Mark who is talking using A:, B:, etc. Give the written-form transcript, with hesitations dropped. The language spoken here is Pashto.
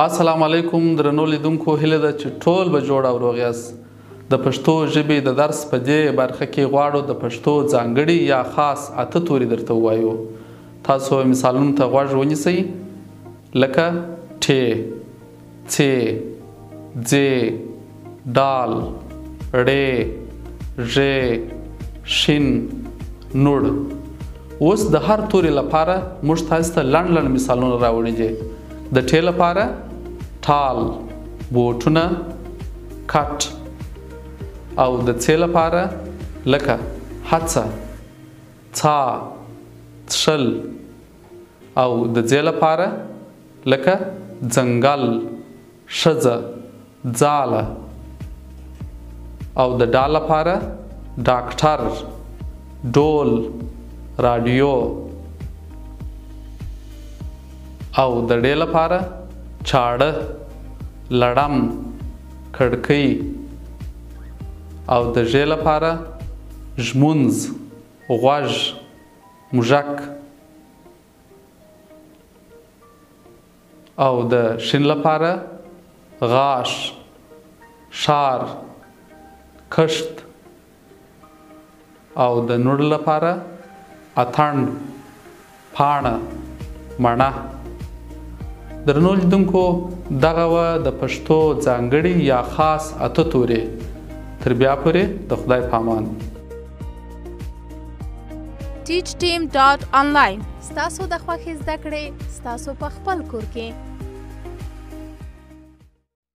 A: السلام علیکم درنو لیدونکو، هیله ده چې ټول به جوړ او روغ یاست. د پښتو ژبې د درس په دې برخه کې غواړو د پښتو ځانګړي یا خاص 8 توري درته ووایو. تاسو مثالونو ته غوږ ونیسئ، لکه ټ، څ، ځ، ډال، ړ، ژ، شین، نوړ. اوس د هر توري لپاره موږ تاسو ته لنډ مثالونه راوړي دي. د ټ لپاره ټال، بوټونه، کټ. او د څ لپاره لکه هڅه، څا، څښل. او د ځ لپاره لکه ځنګل، ښځه، ځاله. او د ډ لپاره ډاکټر، ډول، رادیو. او د ډ لپاره چاړه، لړم، کړکۍ. او د ژ لپاره ژمونځ، غوږ، موږک. او د شین لپاره غاښ، ښار، کښت. او د نوړ لپاره اتڼ، پاڼه، مڼه. درنو لیدونکو، دغه وه د پښتو ځانګړي یا خاص 8 توري. تر بیا پورې د خدای په امان.
B: teachteam.online ستاسو د خوښې زده کړې ستاسو په خپل کور کې.